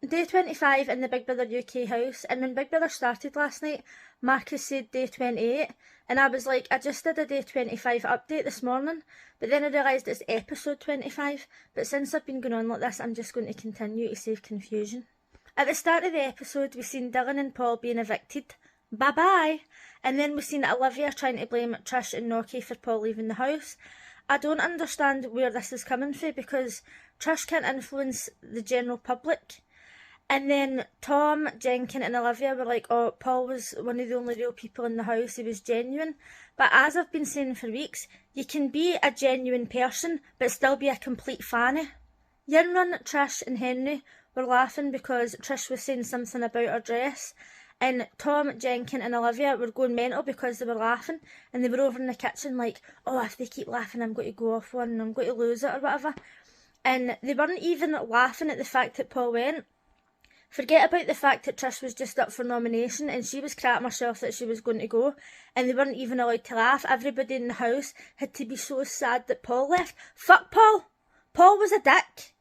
Day 25 in the Big Brother UK house, and when Big Brother started last night, Marcus said day 28, and I was like, I just did a day 25 update this morning, but then I realised it's episode 25, but since I've been going on like this, I'm just going to continue to save confusion. At the start of the episode, we've seen Dylan and Paul being evicted. Bye-bye! And then we've seen Olivia trying to blame Trish and Noki for Paul leaving the house. I don't understand where this is coming from, because Trish can't influence the general public. And then Tom, Jenkin and Olivia were like, oh, Paul was one of the only real people in the house, he was genuine. But as I've been saying for weeks, you can be a genuine person, but still be a complete fanny. Yinrun, Trish and Henry were laughing because Trish was saying something about her dress. And Tom, Jenkin and Olivia were going mental because they were laughing. And they were over in the kitchen like, oh, if they keep laughing, I'm going to go off one and I'm going to lose it or whatever. And they weren't even laughing at the fact that Paul went. Forget about the fact that Trish was just up for nomination and she was cracking herself that she was going to go, and they weren't even allowed to laugh. Everybody in the house had to be so sad that Paul left. Fuck Paul! Paul was a dick!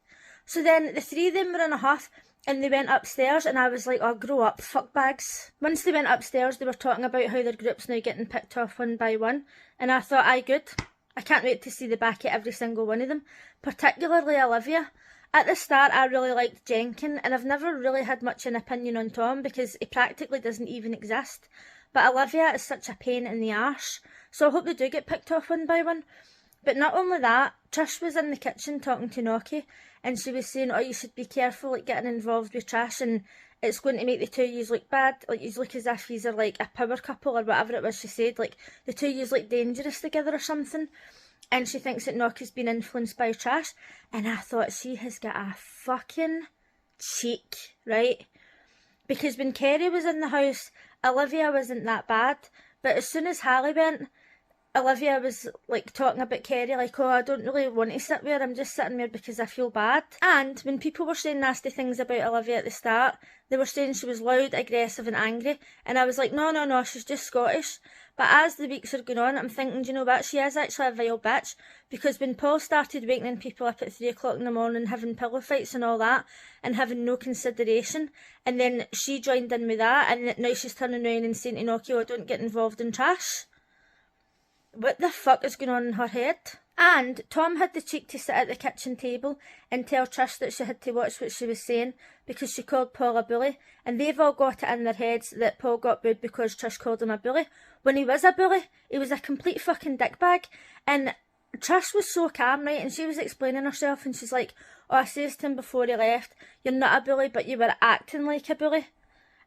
So then the three of them were in a huff and they went upstairs, and I was like, oh, grow up, fuckbags. Once they went upstairs, they were talking about how their group's now getting picked off one by one, and I thought, aye, good. I can't wait to see the back of every single one of them, particularly Olivia. At the start, I really liked Jenkin, and I've never really had much an opinion on Tom because he practically doesn't even exist. But Olivia is such a pain in the arse, so I hope they do get picked off one by one. But not only that, Trish was in the kitchen talking to Noki, and she was saying, oh, you should be careful like getting involved with Trish, and it's going to make the two of yous look bad, like yous look as if yous are like a power couple or whatever it was she said, like the two of yous look dangerous together or something. And she thinks that Noki's been influenced by Trish. And I thought, she has got a fucking cheek, right? Because when Kerry was in the house, Olivia wasn't that bad. But as soon as Hallie went, Olivia was like talking about Kerry, like, oh, I don't really want to sit there, I'm just sitting there because I feel bad. And when people were saying nasty things about Olivia at the start, they were saying she was loud, aggressive and angry, and I was like, no, she's just Scottish. But as the weeks are going on, I'm thinking, do you know what, she is actually a vile bitch, because when Paul started waking people up at 3 o'clock in the morning, having pillow fights and all that, and having no consideration, and then she joined in with that, and now she's turning around and saying to Noki, oh, don't get involved in trash. What the fuck is going on in her head? And Tom had the cheek to sit at the kitchen table and tell Trish that she had to watch what she was saying because she called Paul a bully, and they've all got it in their heads that Paul got booed because Trish called him a bully. When he was a bully, he was a complete fucking dickbag. And Trish was so calm, right, and she was explaining herself, and she's like, oh, I says to him before he left, you're not a bully, but you were acting like a bully.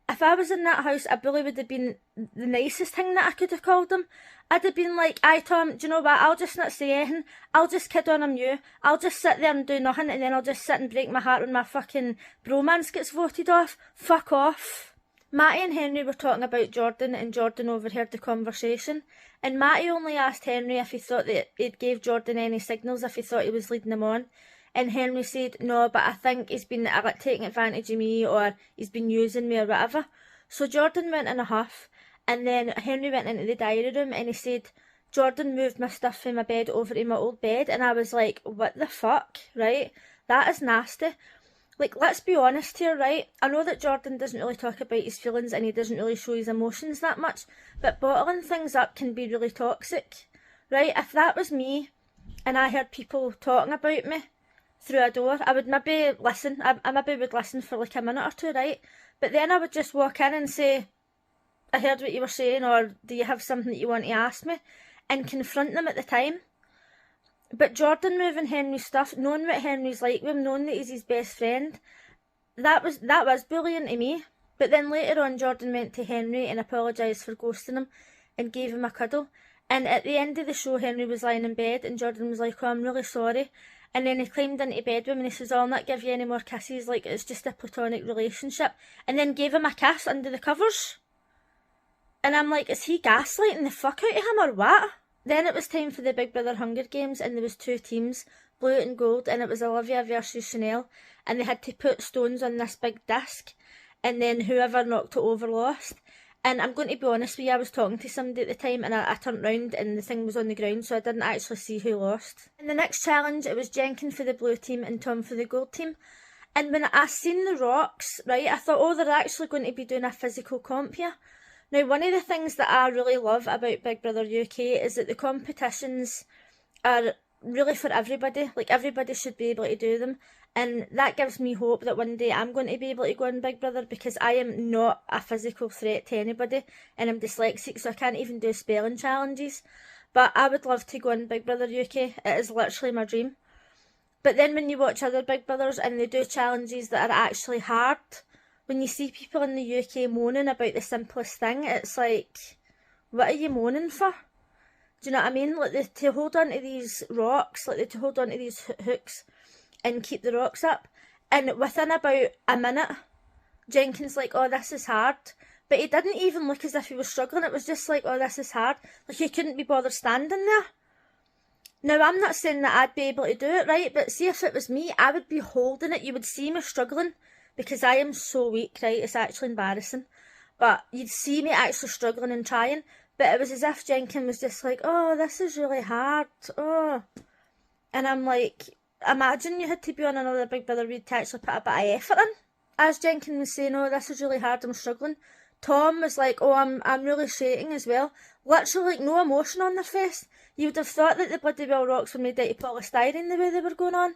If I was in that house, a bully would have been the nicest thing that I could have called him. I'd have been like, aye Tom, do you know what, I'll just not say anything, I'll just kid on him you, I'll just sit there and do nothing, and then I'll just sit and break my heart when my fucking bromance gets voted off. Fuck off. Matty and Henry were talking about Jordan, and Jordan overheard the conversation, and Matty only asked Henry if he thought that it gave Jordan any signals if he thought he was leading him on. And Henry said, no, but I think he's been taking advantage of me, or he's been using me or whatever. So Jordan went in a huff, and then Henry went into the diary room and he said, Jordan moved my stuff from my bed over to my old bed. And I was like, what the fuck, right? That is nasty. Like, let's be honest here, right? I know that Jordan doesn't really talk about his feelings and he doesn't really show his emotions that much, but bottling things up can be really toxic, right? If that was me and I heard people talking about me through a door, I would maybe listen. I maybe would listen for like a minute or two, right? But then I would just walk in and say, I heard what you were saying, or do you have something that you want to ask me? And confront them at the time. But Jordan moving Henry's stuff, knowing what Henry's like with him, knowing that he's his best friend, that was bullying to me. But then later on, Jordan went to Henry and apologised for ghosting him and gave him a cuddle. And at the end of the show, Henry was lying in bed and Jordan was like, oh, I'm really sorry. And then he climbed into bed with him and he says, oh, I'll not give you any more kisses, like it's just a platonic relationship. And then gave him a kiss under the covers. And I'm like, is he gaslighting the fuck out of him or what? Then it was time for the Big Brother Hunger Games, and there was 2 teams, blue and gold, and it was Olivia versus Chanel, and they had to put stones on this big disc, and then whoever knocked it over lost. And I'm going to be honest with you, I was talking to somebody at the time and I turned round and the thing was on the ground, so I didn't actually see who lost. In the next challenge, it was Jenkin for the blue team and Tom for the gold team. And when I seen the rocks, right, I thought, oh, they're actually going to be doing a physical comp here. Now, one of the things that I really love about Big Brother UK is that the competitions are really for everybody. Like, everybody should be able to do them. And that gives me hope that one day I'm going to be able to go on Big Brother, because I am not a physical threat to anybody, and I'm dyslexic, so I can't even do spelling challenges. But I would love to go on Big Brother UK. It is literally my dream. But then when you watch other Big Brothers and they do challenges that are actually hard, when you see people in the UK moaning about the simplest thing, it's like, what are you moaning for? Do you know what I mean? Like, to hold on to these rocks, like to hold on to these hooks and keep the rocks up. And within about a minute, Jenkins like, oh, this is hard. But he didn't even look as if he was struggling. It was just like, oh, this is hard. Like, he couldn't be bothered standing there. Now, I'm not saying that I'd be able to do it, right? But see, if it was me, I would be holding it. You would see me struggling, because I am so weak, right? It's actually embarrassing. But you'd see me actually struggling and trying. But it was as if Jenkins was just like, oh, this is really hard. Oh. And I'm like, imagine you had to be on another Big Brother where you'd to actually put a bit of effort in. As Jenkins was saying, oh, this is really hard, I'm struggling, Tom was like, oh, I'm really shaking as well. Literally, like, no emotion on their face. You would have thought that the bloody well rocks were made out of polystyrene the way they were going on.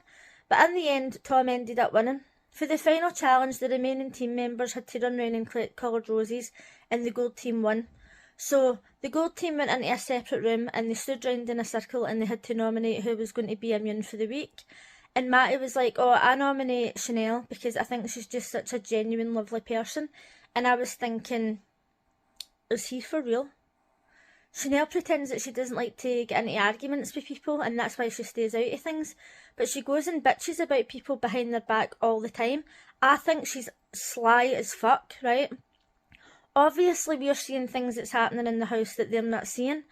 But in the end, Tom ended up winning. For the final challenge, the remaining team members had to run round and collect coloured roses, and the gold team won. So the gold team went into a separate room and they stood round in a circle and they had to nominate who was going to be immune for the week. And Matty was like, oh, I nominate Chanel because I think she's just such a genuine, lovely person. And I was thinking, is he for real? Chanel pretends that she doesn't like to get into arguments with people, and that's why she stays out of things. But she goes and bitches about people behind their back all the time. I think she's sly as fuck, right? Obviously, we're seeing things that's happening in the house that they're not seeing.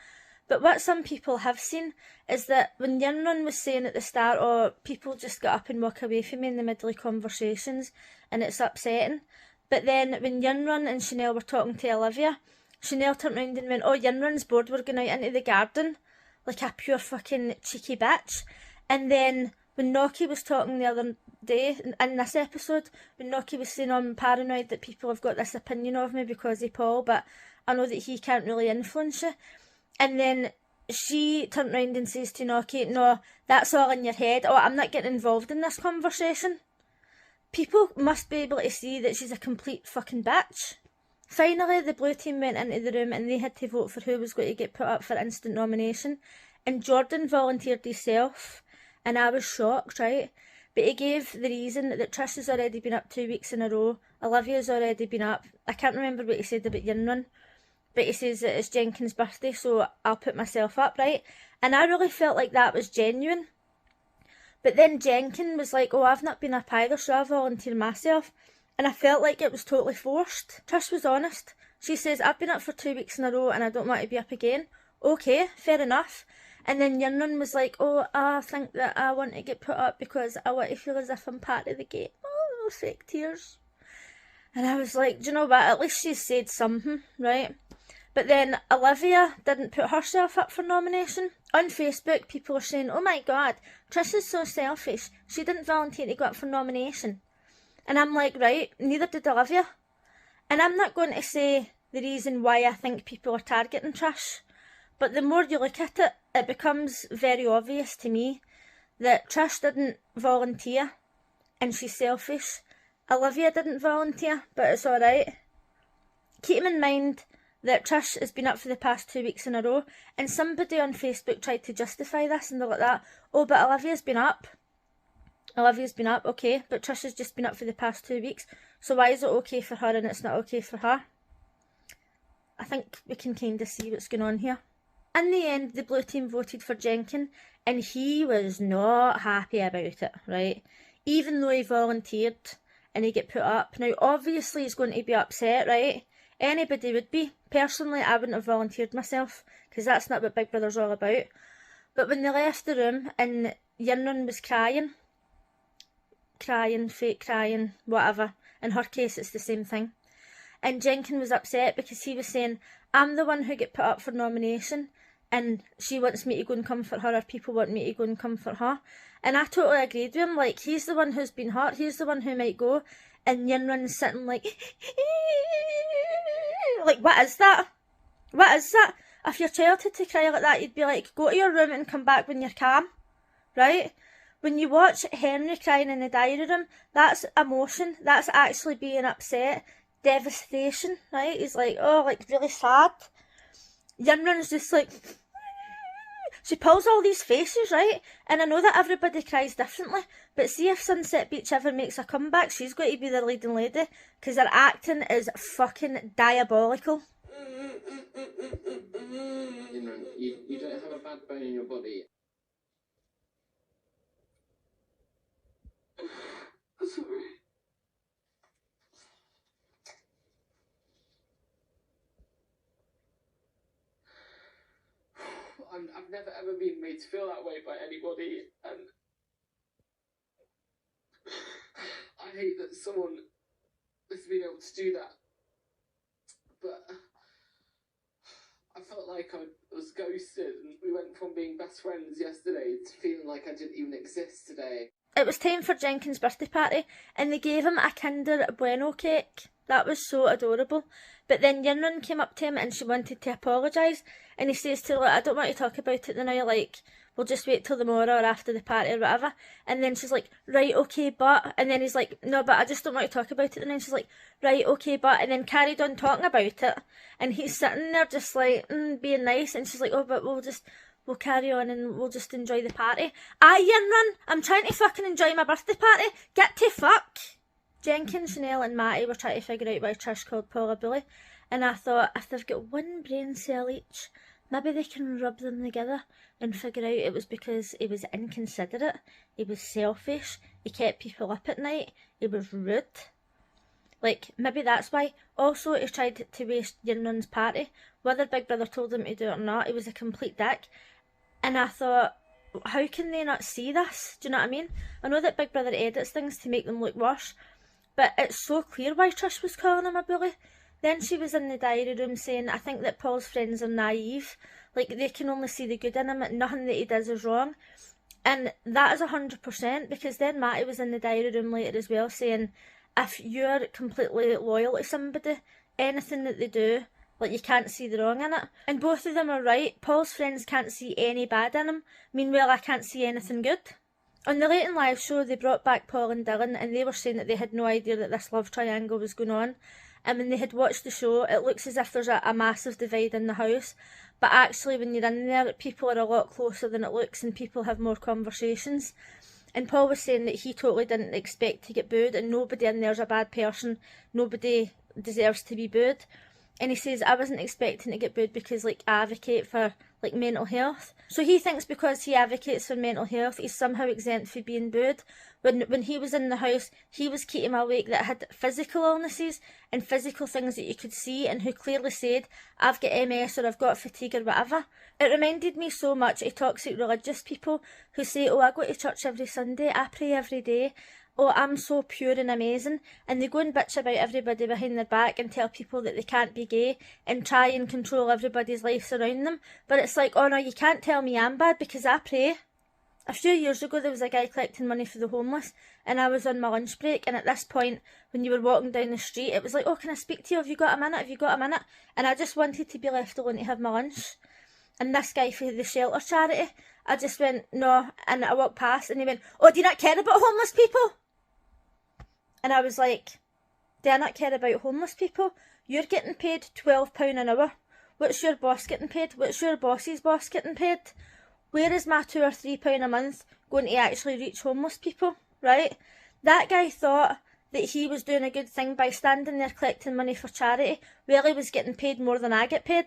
But what some people have seen is that when Yunrun was saying at the start, oh, people just get up and walk away from me in the middle of conversations, and it's upsetting. But then when Yunrun and Chanel were talking to Olivia, Chanel turned round and went, oh, Yunrun's bored, we're going out into the garden. Like a pure fucking cheeky bitch. And then when Noki was talking the other day, in this episode, when Noki was saying, oh, I'm paranoid that people have got this opinion of me because of Paul, but I know that he can't really influence you. And then she turned round and says to Noki, no, that's all in your head. Oh, I'm not getting involved in this conversation. People must be able to see that she's a complete fucking bitch. Finally, the blue team went into the room and they had to vote for who was going to get put up for instant nomination. And Jordan volunteered himself, and I was shocked, right? But he gave the reason that Trish has already been up 2 weeks in a row, Olivia's already been up. I can't remember what he said about Yunrun, but he says that it's Jenkins' birthday, so I'll put myself up, right? And I really felt like that was genuine. But then Jenkins was like, oh, I've not been up either, so I volunteered myself. And I felt like it was totally forced. Trish was honest. She says, I've been up for 2 weeks in a row and I don't want to be up again. Okay, fair enough. And then Yunrun was like, oh, I think that I want to get put up because I want to feel as if I'm part of the game. Oh, fake tears. And I was like, do you know what, at least she said something, right? But then Olivia didn't put herself up for nomination. On Facebook, people are saying, oh my god, Trish is so selfish. She didn't volunteer to go up for nomination. And I'm like, right, neither did Olivia. And I'm not going to say the reason why I think people are targeting Trish. But the more you look at it, it becomes very obvious to me that Trish didn't volunteer and she's selfish. Olivia didn't volunteer, but it's alright. Keep in mind that Trish has been up for the past 2 weeks in a row, and somebody on Facebook tried to justify this and they're like that, oh, but Olivia's been up. Olivia's been up, okay, but Trish has just been up for the past 2 weeks, so why is it okay for her and it's not okay for her? I think we can kind of see what's going on here. In the end, the blue team voted for Jenkins, and he was not happy about it, right? Even though he volunteered and he got put up. Now, obviously he's going to be upset, right? Anybody would be. Personally, I wouldn't have volunteered myself, because that's not what Big Brother's all about. But when they left the room and Yunrun was crying, fake crying, whatever. In her case, it's the same thing. And Jenkins was upset because he was saying, I'm the one who get put up for nomination, and she wants me to go and comfort her, or people want me to go and comfort her. And I totally agreed with him, like, he's the one who's been hurt, he's the one who might go, and Yinrun's sitting like, like, what is that? What is that? If your child had to cry like that, you'd be like, go to your room and come back when you're calm, right? When you watch Henry crying in the diary room, that's emotion, that's actually being upset, devastation, right? He's like, oh, like, really sad. Yinrun's just like, she pulls all these faces, right? And I know that everybody cries differently, but see if Sunset Beach ever makes a comeback, she's going to be the leading lady, because her acting is fucking diabolical. You don't have a bad bone in your body. Sorry. I've never ever been made to feel that way by anybody, and I hate that someone has been able to do that. But I felt like I was ghosted, and we went from being best friends yesterday to feeling like I didn't even exist today. It was time for Jenkins' birthday party, and they gave him a Kinder Bueno cake. That was so adorable. But then Yinrun came up to him and she wanted to apologise, and he says to her, like, I don't want to talk about it now, like, we'll just wait till tomorrow or after the party or whatever. And then she's like, right, okay, but, and then he's like, no, but I just don't want to talk about it. And then she's like, right, okay, but, and then carried on talking about it. And he's sitting there just like, being nice, and she's like, oh, but we'll carry on and we'll just enjoy the party. Aye, Yinrun, I'm trying to fucking enjoy my birthday party. Get to fuck. Jenkins, Chanel and Matty were trying to figure out why Trish called Paul a bully, and I thought, if they've got one brain cell each, maybe they can rub them together and figure out it was because he was inconsiderate, he was selfish, he kept people up at night, he was rude. Like, maybe that's why. Also, he tried to waste Yinrun's party. Whether Big Brother told him to do it or not, he was a complete dick. And I thought, how can they not see this? Do you know what I mean? I know that Big Brother edits things to make them look worse, but it's so clear why Trish was calling him a bully. Then she was in the diary room saying, I think that Paul's friends are naive. Like, they can only see the good in him, nothing that he does is wrong. And that is 100%, because then Matty was in the diary room later as well saying, if you're completely loyal to somebody, anything that they do, like, you can't see the wrong in it. And both of them are right. Paul's friends can't see any bad in him. Meanwhile, I can't see anything good. On the Late and Live show, they brought back Paul and Dylan, and they were saying that they had no idea that this love triangle was going on. And when they had watched the show, it looks as if there's a massive divide in the house. But actually, when you're in there, people are a lot closer than it looks, and people have more conversations. And Paul was saying that he totally didn't expect to get booed, and nobody in there's a bad person, nobody deserves to be booed. And he says, I wasn't expecting to get booed because, like, I advocate for, like, mental health. So he thinks because he advocates for mental health, he's somehow exempt for being booed. When he was in the house, he was keeping awake that had physical illnesses and physical things that you could see, and who clearly said, I've got MS or I've got fatigue or whatever. It reminded me so much of toxic religious people who say, oh, I go to church every Sunday, I pray every day, oh, I'm so pure and amazing, and they go and bitch about everybody behind their back and tell people that they can't be gay and try and control everybody's lives around them. But it's like, oh no, you can't tell me I'm bad because I pray. A few years ago there was a guy collecting money for the homeless, and I was on my lunch break, and at this point when you were walking down the street it was like, oh, can I speak to you, have you got a minute, have you got a minute? And I just wanted to be left alone to have my lunch. And this guy for the shelter charity, I just went, no, and I walked past and he went, oh, do you not care about homeless people? And I was like, do I not care about homeless people? You're getting paid £12 an hour. What's your boss getting paid? What's your boss's boss getting paid? Where is my £2 or £3 a month going to actually reach homeless people, right? That guy thought that he was doing a good thing by standing there collecting money for charity, while he was getting paid more than I get paid.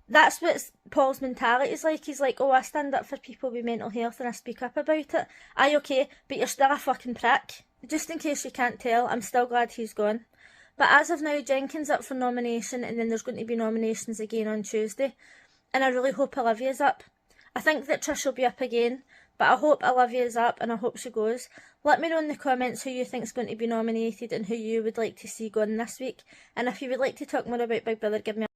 That's what Paul's mentality is like. He's like, oh, I stand up for people with mental health and I speak up about it. Aye, okay, but you're still a fucking prick. Just in case you can't tell, I'm still glad he's gone. But as of now, Jenkins up for nomination, and then there's going to be nominations again on Tuesday. And I really hope Olivia's up. I think that Trish will be up again, but I hope Olivia's up and I hope she goes. Let me know in the comments who you think is going to be nominated and who you would like to see going this week. And if you would like to talk more about Big Brother, give me a